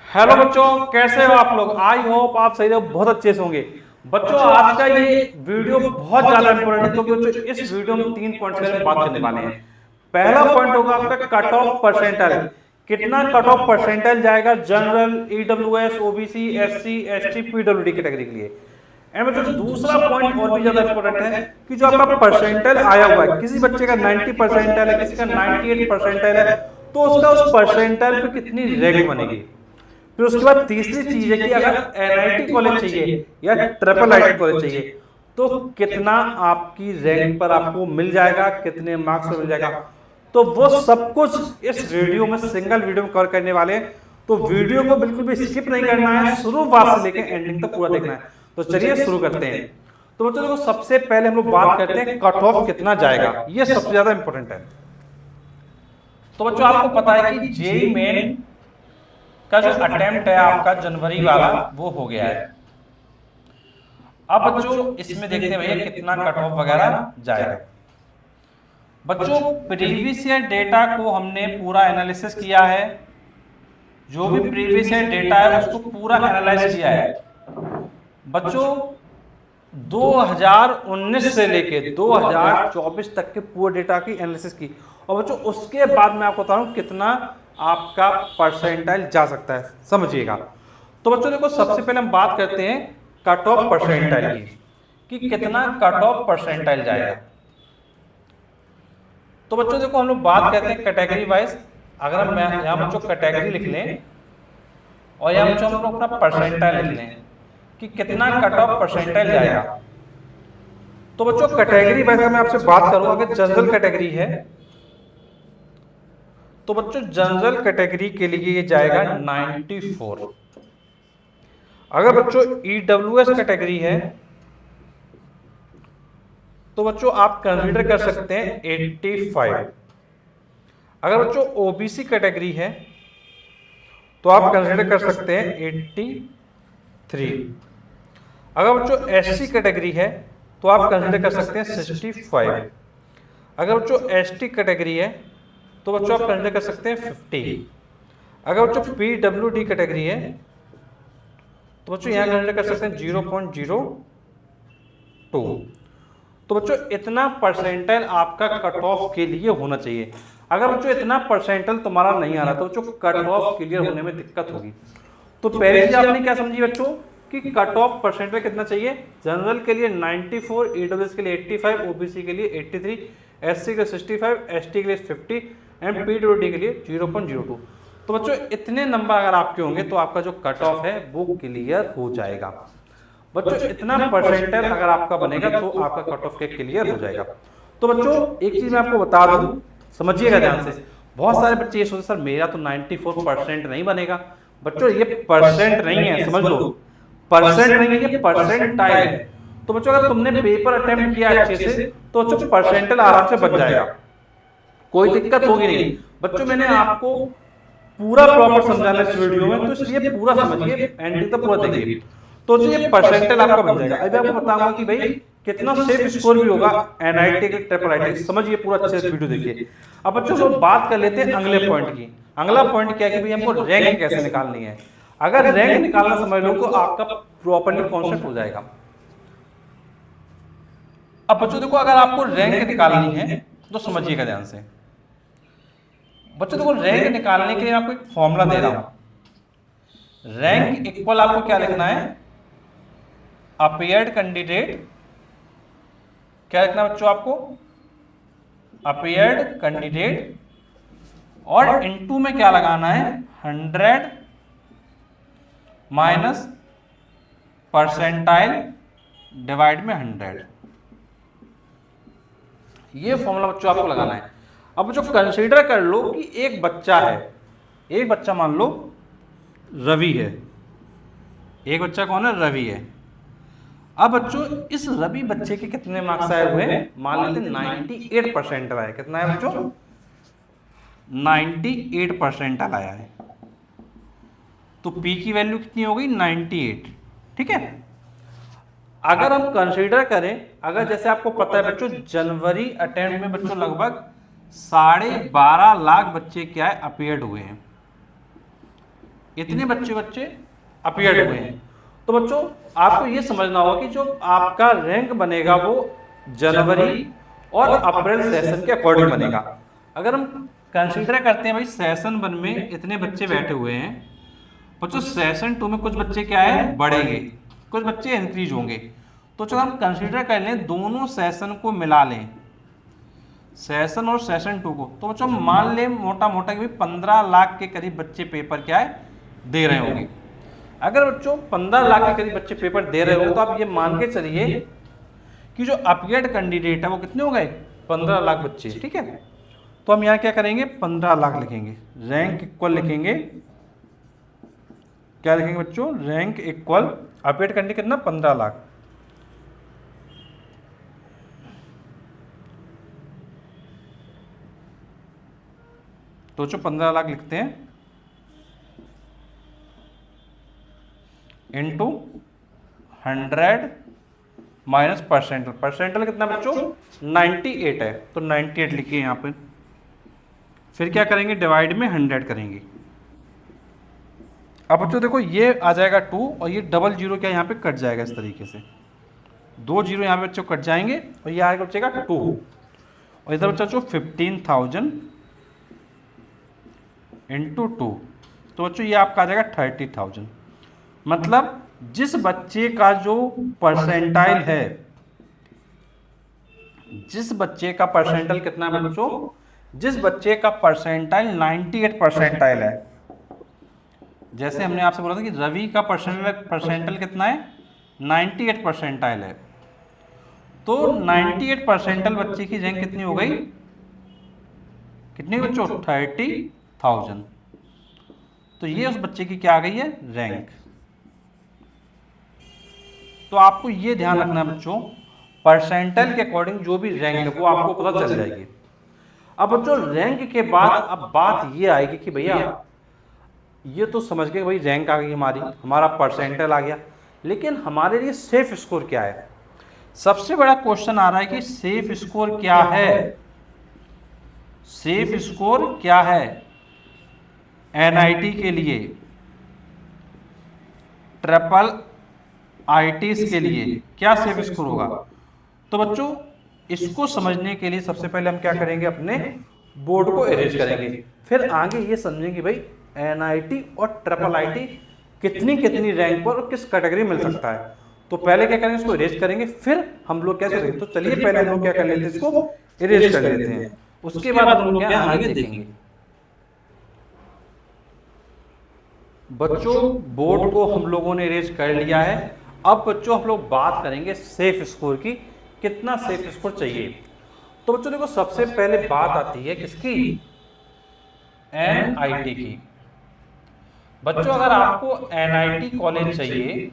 Hello बच्चों, कैसे हो आप लोग। आई होप आप सही हो, बहुत अच्छे से होंगे। बच्चों आज का ये वीडियो बहुत ज्यादा इंपॉर्टेंट है क्योंकि बच्चों इस वीडियो में 3 पॉइंट्स के बारे में बात करने वाले हैं। पहला पॉइंट होगा आपका कट ऑफ परसेंटाइल। कितना कट ऑफ परसेंटाइल जाएगा general, EWS, OBC, SC, ST, PWD category के लिए। एंड बच्चों दूसरा पॉइंट और भी ज्यादा इंपॉर्टेंट है कि जो आपका परसेंटाइल आया हुआ है, किसी बच्चे का 90 परसेंटाइल है, किसी का 98 परसेंटाइल है, तो उसका उस परसेंटाइल पे कितनी रैंक बनेगी। फिर उसके बाद तीसरी चीज है कि अगर एनआईटी कॉलेज चाहिए या ट्रिपल आईटी कॉलेज चाहिए तो कितना आपकी रैंक पर आपको मिल जाएगा, कितने मार्क्स पर मिल जाएगा। तो वो सब कुछ इस वीडियो में, सिंगल वीडियो में कवर करने वाले हैं। तो वीडियो को बिल्कुल भी स्किप नहीं करना है, शुरुआत से लेकर एंडिंग तक पूरा देखना है। तो चलिए शुरू करते हैं। तो बच्चों देखो, सबसे पहले हम लोग बात करते हैं कट ऑफ कितना जाएगा, ये सबसे ज्यादा इंपॉर्टेंट है। तो बच्चों आपको पता है कि जेई मेन का जो अटेम्प्ट है आपका जनवरी वाला वो हो गया है। अब बच्चों इसमें देखते हैं भैया कितना कट ऑफ वगैरह जाएगा। बच्चों प्रीवियस ईयर डेटा को हमने पूरा एनालिसिस किया है। जो भी प्रीवियस ईयर डेटा है उसको पूरा एनालाइज किया है। बच्चों 2019 से लेके 2024 तक के पूरे डेटा की एनालिसिस की। और बच्चों उसके बाद मैं आपको बता रहा हूं कितना आपका परसेंटाइल जा सकता है, समझिएगा। तो बच्चों देखो, सबसे पहले हम बात करते हैं कट ऑफ परसेंटाइल की कि कितना कट ऑफ परसेंटाइल जाएगा। तो बच्चों देखो, हम लोग बात करते हैं कैटेगरी वाइज। अगर हम यहाँ बच्चों कैटेगरी लिख लें और यहाँ बच्चों हम लोग अपना परसेंटाइल लिख लें कि कितना कट ऑफ परसेंटाइल जाएगा। तो बच्चों कैटेगरी वाइज मैं आपसे बात करूं, अगर जनरल कैटेगरी है तो बच्चों जनरल कैटेगरी के लिए ये जाएगा 94। अगर बच्चों ईडब्ल्यूएस कैटेगरी है तो बच्चों आप कंसीडर कर सकते हैं 85। अगर बच्चों ओबीसी कैटेगरी है तो आप कंसीडर कर सकते हैं 83। अगर बच्चों एससी कैटेगरी है तो आप कंसीडर कर सकते हैं 65। अगर बच्चों एसटी कैटेगरी है तो बच्चों आप कंसीडर कर सकते हैं 50। अगर बच्चों पीडब्ल्यूडी कैटेगरी है तो बच्चों यहाँ कंसीडर कर सकते हैं 0.02। तो बच्चों इतना परसेंटाइल आपका कट ऑफ के लिए होना चाहिए। अगर बच्चों इतना परसेंटाइल तुम्हारा नहीं आ रहा तो बच्चों कट ऑफ क्लियर होने में दिक्कत होगी। तो पहली चीज आपने क्या समझी बच्चों कि कट ऑफ परसेंटाइल कितना चाहिए। जनरल के लिए 94, ईडब्ल्यूएस के लिए 85, ओबीसी के लिए 83, एससी के लिए 65, एसटी के लिए 50 एंड पीडब्ल्यूडी के लिए 0.02। तो बच्चों इतने नंबर अगर आपके होंगे तो आपका जो कट ऑफ है वो क्लियर हो जाएगा। बच्चों इतना परसेंटाइल अगर आपका बनेगा तो आपका कट ऑफ के क्लियर हो जाएगा। तो बच्चों एक चीज मैं आपको बता दूं, समझिएगा ध्यान से। बहुत सारे बच्चे ये सोचते सर मेरा तो 94% नहीं बनेगा। बच्चों ये परसेंट नहीं है, समझ लो। परसेंट नहीं है, ये परसेंटाइल है। तो बच्चों अगर तुमने पेपर अटेम्प्ट किया अच्छे से तो बच्चों परसेंटाइल आराम से बन जाएगा, कोई दिक्कत होगी नहीं। बच्चों मैंने आपको पूरा प्रॉपर समझाना है इस वीडियो में, तो इसलिए पूरा समझिए, एंडिंग तक पूरा देखिए। तो जो ये परसेंटाइल आपका बन जाएगा। अभी आपको बताऊंगा कि भाई कितना सेफ स्कोर भी होगा एनआईटी के ट्रिपल आईटी, समझिए पूरा अच्छे से वीडियो देखिए। अब बच्चों लोग बात कर लेते हैं अगले पॉइंट की। अगला पॉइंट क्या है कि भाई हमको रैंक कैसे निकालनी है। अगर रैंक निकालना समझ लो तो आपका प्रॉपर्ली कॉन्सेप्ट हो जाएगा। अब बच्चों देखो, अगर आपको रैंक निकालनी है तो समझिएगा ध्यान से। बच्चों देखो, रैंक निकालने के लिए आपको एक फॉर्मूला दे रहा हूं। रैंक इक्वल आपको क्या लिखना है, अपीयर्ड कैंडिडेट। क्या लिखना है बच्चों आपको, अपीयर्ड कैंडिडेट, और इनटू में क्या लगाना है 100 माइनस परसेंटाइल डिवाइड में 100। ये फॉर्मूला बच्चों आपको लगाना है। अब बच्चों कंसीडर कर लो कि एक बच्चा है, एक बच्चा मान लो रवि है। एक बच्चा कौन है, रवि है। अब बच्चों इस रवि बच्चे के कितने मार्क्स आए हुए हैं, मान लेते हैं 98% आया है। कितना है बच्चों, 98% आया है। तो P की वैल्यू कितनी हो गई, 98। ठीक है। अगर हम कंसीडर करें, अगर जैसे आपको पता है बच्चों जनवरी अटेम्प्ट में बच्चों लगभग 12.5 लाख बच्चे क्या है अपीयर्ड हुए हैं। इतने बच्चे अपीयर्ड हुए हैं। तो बच्चों आपको ये समझना होगा कि जो आपका रैंक बनेगा वो जनवरी और अप्रैल सेशन के अकॉर्डिंग बनेगा। अगर हम कंसीडर करते हैं भाई सेशन 1 में इतने बच्चे बैठे हुए हैं बच्चों, सेशन 2 में कुछ बच्चे क्या है बढ़ेंगे, कुछ बच्चे इंक्रीज होंगे। तो चलो हम कंसीडर कर लें दोनों सेशन को मिला लें, सेशन और सेशन 2 को। तो बच्चों मान लें मोटा मोटा कि 15 लाख के करीब बच्चे पेपर क्या है दे रहे होंगे। अगर बच्चों 15 लाख के करीब बच्चे पेपर दे रहे हो तो आप ये मान के चलिए कि जो अपीयर्ड कैंडिडेट है वो कितने हो गए 15 लाख बच्चे, ठीक है। तो हम यहाँ क्या करेंगे 15 लाख लिखेंगे, रैंक इक्वल लिखेंगे, क्या लिखेंगे बच्चों, रैंक इक्वल अपीयर्ड कैंडिडेट कितना 15 लाख। तो जो 15 लाख लिखते हैं इंटू 100 माइनस परसेंटल, परसेंटल कितना बच्चों 98 है, तो 98 लिखिए यहाँ पे। फिर क्या करेंगे डिवाइड में 100 करेंगे। अब बच्चों देखो ये आ जाएगा 2 और ये डबल जीरो क्या यहाँ पे कट जाएगा इस तरीके से, 2 जीरो यहाँ पे बच्चों कट जाएंगे और ये आएगा बच्चेगा 2 और इधर बच्चों 15,000 इंटू 2, तो बच्चों ये आपका आ जाएगा 30,000। मतलब जिस बच्चे का जो परसेंटाइल है, जिस बच्चे का परसेंटाइल कितना है बच्चों, जिस बच्चे का परसेंटाइल 98 परसेंटाइल है, जैसे हमने आपसे बोला था कि रवि का परसेंटाइल कितना है 98 परसेंटाइल है, तो 98 परसेंटाइल बच्चे की रैंक कितनी हो गई, कितनी बच्चों 30,000। तो ये उस बच्चे की क्या आ गई है रैंक। तो आपको ये ध्यान रखना है बच्चों परसेंटाइल के अकॉर्डिंग जो भी रैंक है वो आपको पता चल जाएगी। अब बच्चों रैंक के बाद अब बात ये आएगी कि भैया ये तो समझ गए भाई रैंक आ गई हमारी, हमारा परसेंटाइल आ गया, लेकिन हमारे लिए सेफ स्कोर क्या है। सबसे बड़ा क्वेश्चन आ रहा है कि सेफ स्कोर क्या है, सेफ स्कोर क्या है एनआईटी के लिए, ट्रिपल आईटीज के लिए क्या सेफ स्कोर होगा। तो बच्चों इसको समझने के लिए सबसे पहले हम क्या करेंगे अपने बोर्ड को इरेज करेंगे, फिर आगे ये समझेंगे भाई एनआईटी और ट्रिपल आईटी कितनी कितनी रैंक पर और किस कैटेगरी मिल सकता है। तो पहले क्या करेंगे इसको इरेज करेंगे, फिर हम लोग क्या करेंगे, तो चलिए पहले हम लोग क्या कर लेते हैं इसको इरेज कर लेते हैं, उसके बाद हम लोग क्या आगे देखेंगे। बच्चों बोर्ड को हम लोगों ने इरेज कर लिया है, अब बच्चों हम लोग बात करेंगे सेफ स्कोर की, कितना सेफ स्कोर चाहिए। तो बच्चों देखो सबसे पहले बात आती है किसकी, एनआईटी की। बच्चों अगर आपको एनआईटी कॉलेज चाहिए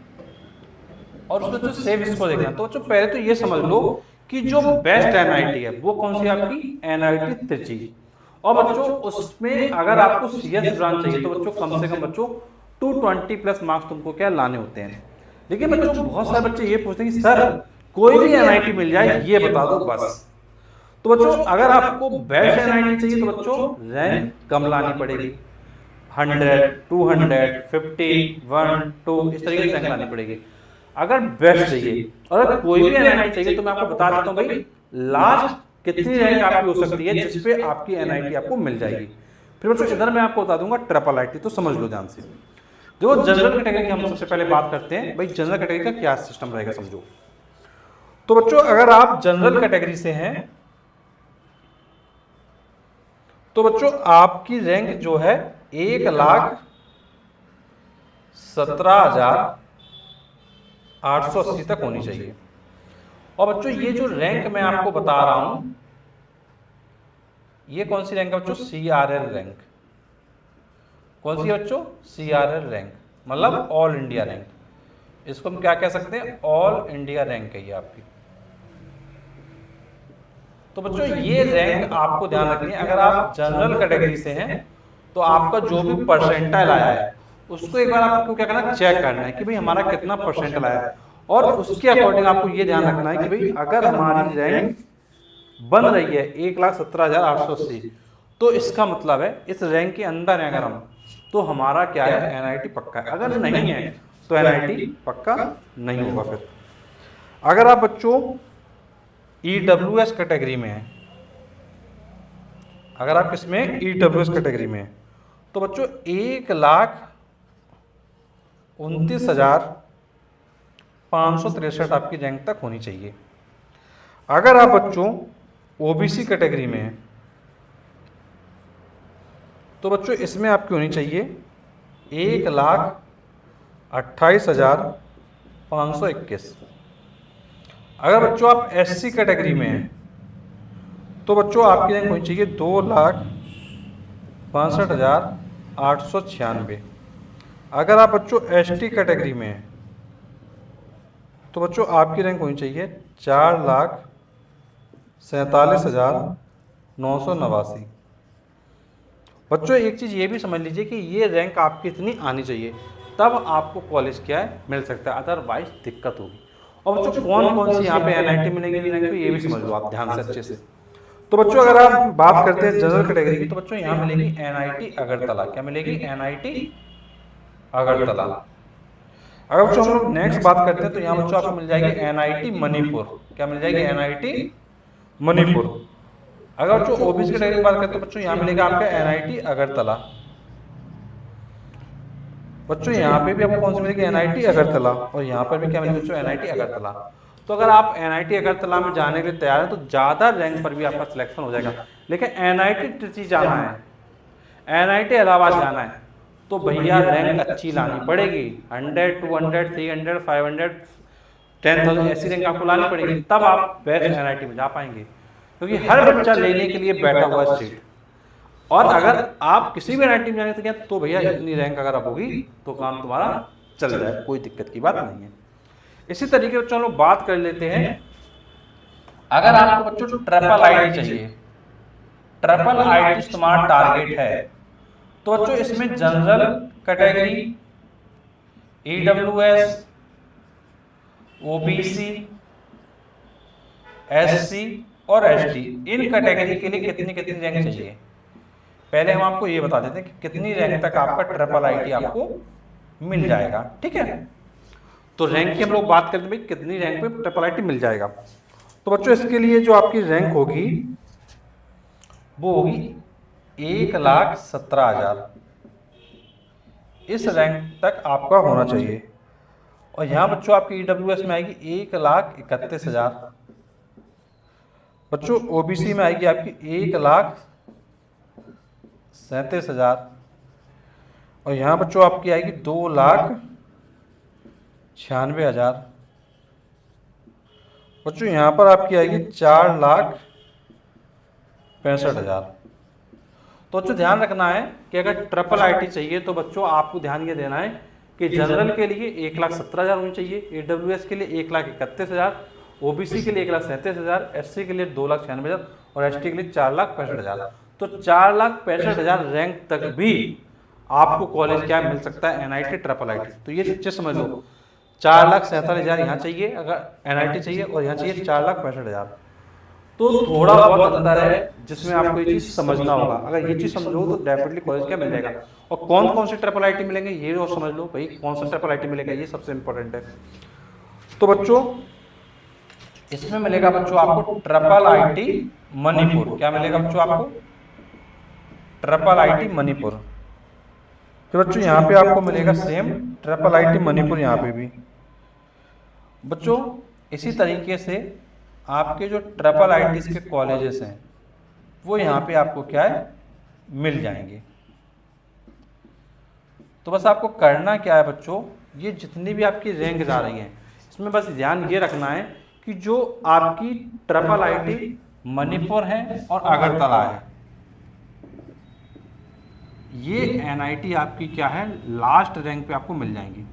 और उसमें जो सेफ स्कोर देखना, तो बच्चों पहले तो ये समझ लो कि जो बेस्ट एनआईटी है वो कौन सी आपकी एनआईटी त्रिची। और बच्चों उसमें अगर आपको सीएस ब्रांच चाहिए तो बच्चों कम से कम बच्चों 220 प्लस मार्क्स तुमको क्या लाने होते हैं। लेकिन बच्चों बहुत सारे बच्चे ये पूछते हैं कि सर कोई भी एनआईटी मिल जाए ये बता दो बस। तो बच्चों अगर आपको बेस्ट एनआईटी चाहिए तो बच्चों रैंक कम लानी पड़ेगी, 100, 200, 50, 1, 2 इस तरीके से रैंक लानी पड़ेगी अगर बेस्ट चाहिए। और अगर कोई भी एनआईटी चाहिए तो मैं आपको बता देता हूँ भाई लास्ट कितनी रैंक आपकी हो सकती है जिसपे आपकी एनआईटी आपको मिल जाएगी। फिर बच्चों इधर मैं आपको बता दूंगा ट्रिपल आईटी, तो समझ लो ध्यान से। देखो जनरल कैटेगरी की हम सबसे पहले बात करते हैं, भाई जनरल कैटेगरी का क्या सिस्टम रहेगा समझो। तो बच्चों अगर आप जनरल कैटेगरी से हैं तो बच्चों आपकी रैंक जो है 1,17,880 तक होनी चाहिए। और बच्चों ये जो रैंक मैं आपको बता रहा हूं ये कौन सी रैंक है बच्चों, सीआरएल रैंक। कौन सी है बच्चों, सीआरएल रैंक, मतलब ऑल इंडिया रैंक। इसको हम क्या कह सकते हैं, ऑल इंडिया रैंक है ये आपकी। तो बच्चों ये रैंक आपको ध्यान रखनी है। अगर आप जनरल कैटेगरी से हैं तो आपका जो भी परसेंटाइल आया है उसको एक बार आपको क्या करना है, चेक करना है कि भाई हमारा कितना परसेंटाइल आया है। और उसके अकॉर्डिंग आपको ये ध्यान रखना है कि भाई अगर हमारी रैंक बन रही है 1,17,880 तो इसका मतलब है इस रैंक के अंदर है अगर हम तो हमारा क्या है, एनआईटी पक्का है। अगर नहीं है तो एनआईटी पक्का नहीं होगा। फिर अगर आप बच्चों ईडब्ल्यूएस कैटेगरी में हैं, अगर आप किसमें, ईडब्ल्यूएस कैटेगरी में हैं, तो बच्चों 1,29,563 आपकी रैंक तक होनी चाहिए। अगर आप बच्चों ओबीसी कैटेगरी में हैं तो बच्चों इसमें आपकी होनी चाहिए 1,28,521। अगर बच्चों आप एससी कैटेगरी में हैं तो बच्चों आपकी रैंक होनी चाहिए 2,62,896। अगर आप बच्चों एसटी कैटेगरी में हैं तो बच्चों आपकी रैंक होनी चाहिए 4,47,989। बच्चों एक चीज़ ये भी समझ लीजिए कि ये रैंक आपकी इतनी आनी चाहिए, तब आपको कॉलेज क्या है मिल सकता है, अदरवाइज दिक्कत होगी। और बच्चों कौन कौन सी यहाँ पे एनआईटी मिलेगी रैंक पे, ये भी समझ लो आप ध्यान से अच्छे से। तो बच्चों अगर आप बात करते हैं जनरल कैटेगरी की, तो बच्चों यहाँ मिलेगी एनआईटी अगरतला। क्या मिलेगी, एनआईटी अगरतला। अगर बच्चों हम लोग नेक्स्ट बात करते हैं तो यहाँ बच्चों आपको मिल जाएगी एनआईटी मणिपुर। क्या मिल जाएगी, एनआईटी मणिपुर। अगर बच्चों ओबीसी कैटेगरी की बात करते हैं तो बच्चों यहाँ मिलेगा आपका एनआईटी अगरतला। बच्चों यहाँ पे भी आपको कौन सी मिलेगी, एनआईटी अगरतला। और यहाँ पर भी क्या मिलेगी बच्चों, एनआईटी अगरतला। तो अगर आप एनआईटी अगरतला में जाने के लिए तैयार हैं तो ज़्यादा रैंक पर भी आपका सिलेक्शन हो जाएगा। लेकिन एनआईटी ट्रिची जाना है, एनआईटी इलाहाबाद जाना है, तो भैया रैंक अच्छी लानी पड़ेगी। 100, 200, 300, 500, 10,000 ऐसी रैंक आपको लानी पड़ेगी, तब आप बेस्ट एनआईटी में जा पाएंगे। क्योंकि हर बच्चा लेने के लिए बैठा हुआ है सीट। और अगर आप किसी भी एनआईटी में जाने तो तो भैया इतनी रैंक अगर आप होगी तो काम तुम्हारा चल जाए, कोई दिक्कत की बात नहीं है। इसी तरीके से चलो बात कर लेते हैं, अगर आपको बच्चों ट्रिपल आईटी चाहिए, ट्रिपल आईटी स्मार्ट टारगेट है, तो बच्चों इसमें general category, EWS, OBC, SC और एसटी, इन कैटेगरी के लिए कितनी कितनी रैंक चाहिए। पहले हम आपको ये बता देते हैं कि कितनी रैंक तक आपका ट्रिपल आईटी आपको मिल जाएगा। ठीक है, तो रैंक की हम लोग बात करते हैं कितनी रैंक पे ट्रिपल आईटी मिल जाएगा। तो बच्चों इसके लिए जो आपकी रैंक होगी वो होगी 1,17,000। इस रैंक तक आपका होना चाहिए। और यहाँ बच्चों आपकी ईडब्ल्यूएस में आएगी 1,31,000। बच्चों ओबीसी में आएगी आपकी 1,37,000। और यहाँ बच्चों आपकी आएगी 2,96,000। बच्चों यहाँ पर आपकी आएगी 4,65,000। तो बच्चों ध्यान रखना है कि अगर ट्रिपल आईटी चाहिए तो बच्चों आपको ध्यान ये देना है कि जनरल के लिए 1,17,000 होनी चाहिए, ईडब्ल्यूएस के लिए 1,31,000, ओबीसी के लिए 1,37,000, एससी के लिए 2,96,000 और एसटी के लिए 4,65,000। तो 4,65,000 रैंक तक भी आपको कॉलेज क्या मिल सकता है, एनआईटी ट्रिपल आईटी। तो ये चीज समझ लो, 4,47,000 यहाँ चाहिए अगर एनआईटी चाहिए, और यहाँ चाहिए 4,65,000। तो थोड़ा बहुत अंतर है जिसमें आपको ये चीज समझना होगा। अगर ये चीज समझो तो डेफिनेटली कॉलेज क्या मिल जाएगा। और कौन कौन से ट्रिपल आईटी मिलेंगे ये और समझ लो भाई, कौन सा ट्रिपल आईटी मिलेगा ये सबसे इंपॉर्टेंट है। तो बच्चों इसमें मिलेगा बच्चों आपको ट्रिपल आईटी मणिपुर। क्या मिलेगा बच्चों आपको, ट्रिपल आईटी मणिपुर। तो बच्चों यहाँ पे आपको मिलेगा सेम ट्रिपल आईटी मणिपुर। यहाँ पे भी बच्चों इसी तरीके से आपके जो ट्रिपल आईटी के कॉलेजेस हैं वो यहाँ पे आपको क्या है मिल जाएंगे। तो बस आपको करना क्या है बच्चों, ये जितनी भी आपकी रैंक आ रही हैं इसमें बस ध्यान ये रखना है कि जो आपकी ट्रिपल आईटी मणिपुर है और अगरतला है, ये एनआईटी आपकी क्या है लास्ट रैंक पे आपको मिल जाएंगी।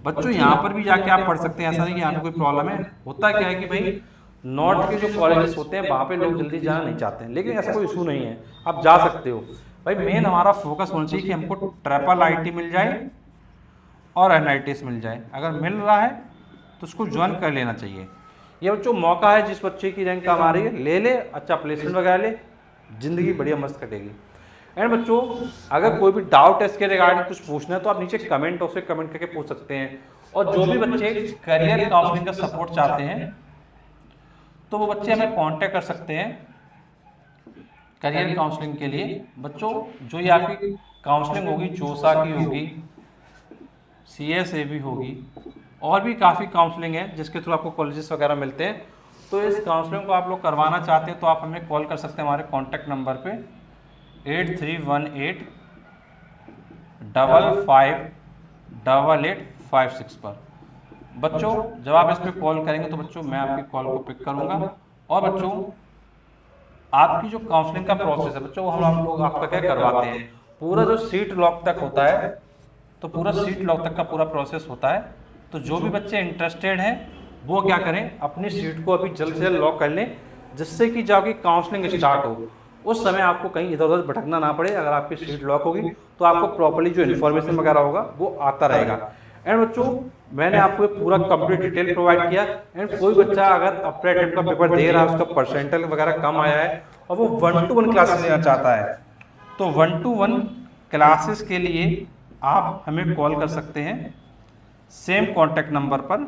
बच्चों यहाँ पर भी जाके आप पढ़ सकते हैं, ऐसा नहीं कि यहाँ पे कोई प्रॉब्लम है। होता क्या है कि भाई नॉर्थ के जो कॉलेजेस होते हैं वहाँ पे लोग जल्दी जाना नहीं चाहते हैं, लेकिन ऐसा कोई इशू नहीं है, आप जा सकते हो। भाई मेन हमारा फोकस होना चाहिए कि हमको ट्रिपल आईटी मिल जाए और एनआईटीज मिल जाए। अगर मिल रहा है तो उसको ज्वाइन कर लेना चाहिए। ये बच्चों मौका है, जिस बच्चे की रैंक कम आ रही है ले ले, अच्छा प्लेसमेंट वगैरह ले, जिंदगी बढ़िया मस्त कटेगी। एंड बच्चों अगर कोई भी डाउट है इसके रिगार्डिंग कुछ पूछना है तो आप नीचे कमेंट बॉक्स में कमेंट करके पूछ सकते हैं। और जो भी बच्चे करियर काउंसलिंग का सपोर्ट चाहते हैं तो वो बच्चे हमें कांटेक्ट कर सकते हैं करियर काउंसलिंग के लिए। बच्चों जो ये आपकी काउंसलिंग होगी, जोसा की होगी, CSAB होगी, और भी काफ़ी काउंसलिंग है जिसके थ्रू आपको कॉलेजेस वगैरह मिलते हैं। तो इस काउंसलिंग को आप लोग करवाना चाहते हैं तो आप हमें कॉल कर सकते हैं हमारे कॉन्टैक्ट नंबर पे 8318558856 पर। बच्चों जब आप इस पर कॉल करेंगे तो बच्चों मैं आपकी कॉल को पिक करूंगा। और बच्चों आपकी जो काउंसलिंग का प्रोसेस है बच्चों, हम लोग आपका क्या करवाते हैं, पूरा जो सीट लॉक तक होता है, तो पूरा सीट लॉक तक का पूरा प्रोसेस होता है। तो जो भी बच्चे इंटरेस्टेड हैं वो क्या करें, अपनी सीट को अभी जल्द से जल्द लॉक कर लें, जिससे कि जब आपकी काउंसलिंग स्टार्ट हो उस समय आपको कहीं इधर उधर भटकना ना पड़े। अगर आपकी सीट लॉक होगी तो आपको प्रॉपर्ली जो इन्फॉर्मेशन वगैरह होगा वो आता रहेगा। एंड बच्चों मैंने आपको पूरा कंप्लीट डिटेल प्रोवाइड किया। एंड कोई बच्चा अगर अपने अटेम्प्ट का पेपर दे रहा है, उसका परसेंटाइल वगैरह कम आया है और वो 1-to-1 क्लासेस लेना चाहता है, तो 1-to-1 क्लासेस के लिए आप हमें कॉल कर सकते हैं सेम कॉन्टैक्ट नंबर पर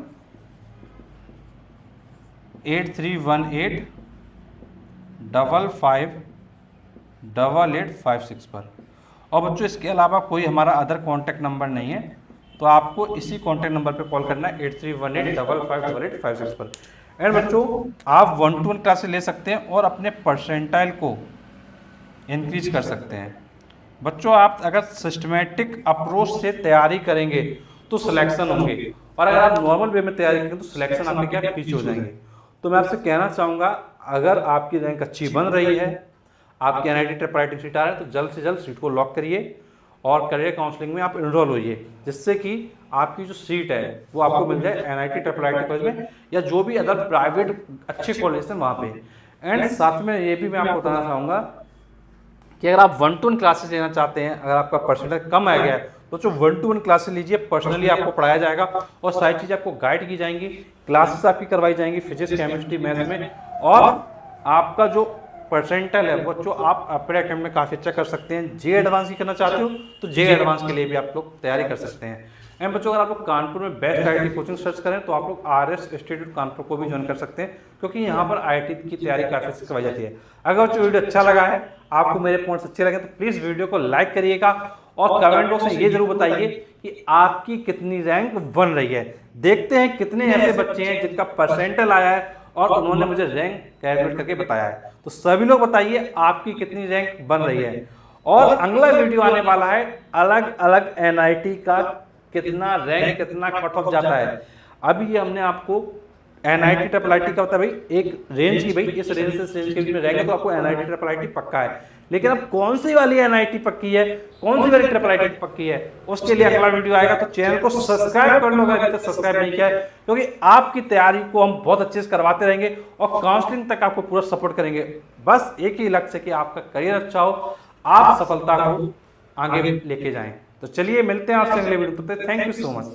8318558856 पर। और बच्चों इसके अलावा कोई हमारा अदर कॉन्टैक्ट नंबर नहीं है, तो आपको इसी कॉन्टैक्ट नंबर पे कॉल करना है 8318558856 पर। एंड बच्चों आप 1-to-1 क्लासेस ले सकते हैं और अपने परसेंटाइल को इंक्रीज कर सकते हैं। बच्चों आप अगर सिस्टमेटिक अप्रोच से तैयारी करेंगे तो सिलेक्शन होंगे, और अगर आप नॉर्मल वे में तैयारी करेंगे तो सिलेक्शन आपके क्या पीछे हो जाएंगे। तो मैं आपसे कहना चाहूँगा अगर आपकी रैंक अच्छी बन रही है, आपकी NIT ट्रिपल IIT सीट आ रहा है, तो जल्द से जल्द सीट को लॉक करिए और करियर काउंसलिंग में आप एनरोल होइए, जिससे कि आपकी जो सीट है वो आपको मिल जाए NIT ट्रिपल IIT कॉलेज में या जो भी अदर प्राइवेट अच्छे कॉलेज हैं वहाँ पे। एंड साथ में ये भी मैं आपको बताना चाहूँगा कि अगर आप 1-to-1 क्लासेस लेना चाहते हैं, अगर आपका परसेंटेज कम आ गया है तो जो 1-to-1 क्लासेस लीजिए, पर्सनली आपको पढ़ाया जाएगा और सारी चीज़ें आपको गाइड की जाएंगी, क्लासेस आपकी करवाई जाएंगी फिजिक्स, केमिस्ट्री, मैथ्स में। और आपका जो परसेंटाइल है बच्चों आप अपने अटेम्प्ट में काफ़ी अच्छा कर सकते हैं। जे एडवांस की करना चाहते हो तो जे एडवांस के लिए भी आप लोग तैयारी कर सकते हैं। एंड बच्चों अगर आप लोग कानपुर में बेस्ट IIT कोचिंग सर्च करें तो आप लोग RS इंस्टीट्यूट कानपुर को भी ज्वाइन कर सकते हैं, क्योंकि यहाँ पर IIT की तैयारी काफ़ी अच्छी करवाई जाती है। अगर बच्चों वीडियो अच्छा लगा है, आपको मेरे पॉइंट्स अच्छे लगे तो प्लीज़ वीडियो को लाइक करिएगा और कमेंट बॉक्स में ये जरूर बताइए कि आपकी कितनी रैंक बन रही है। देखते हैं कितने ऐसे बच्चे हैं जिनका परसेंटाइल आया है और उन्होंने मुझे रैंक कैलकुलेट करके बताया है। तो सभी लोग बताइए आपकी कितनी रैंक बन रही है। और अगला वीडियो आने वाला है अलग अलग NIT का कितना रैंक, कितना कट ऑफ जाता है। अभी हमने आपको NIT ट्रिपल IIT का होता है भाई एक रेंज की, भाई इस रेंज से इस रेंज के बीच में रहेंगे तो आपको NIT ट्रिपल IIT पक्का है। लेकिन अब कौन सी वाली NIT पक्की है, कौन सी वाली ट्रिपल IIT पक्की है, उसके लिए अगला वीडियो आएगा। तो चैनल को सब्सक्राइब कर लो अगर अभी तक सब्सक्राइब नहीं किया है, क्योंकि आपकी तैयारी को हम बहुत अच्छे से करवाते रहेंगे और काउंसलिंग तक आपको पूरा सपोर्ट करेंगे। बस एक ही लक्ष्य कि आपका करियर अच्छा हो, आप सफलता को आगे लेके जाएं। तो चलिए मिलते हैं आपसे अगले वीडियो पे। Thank you so much.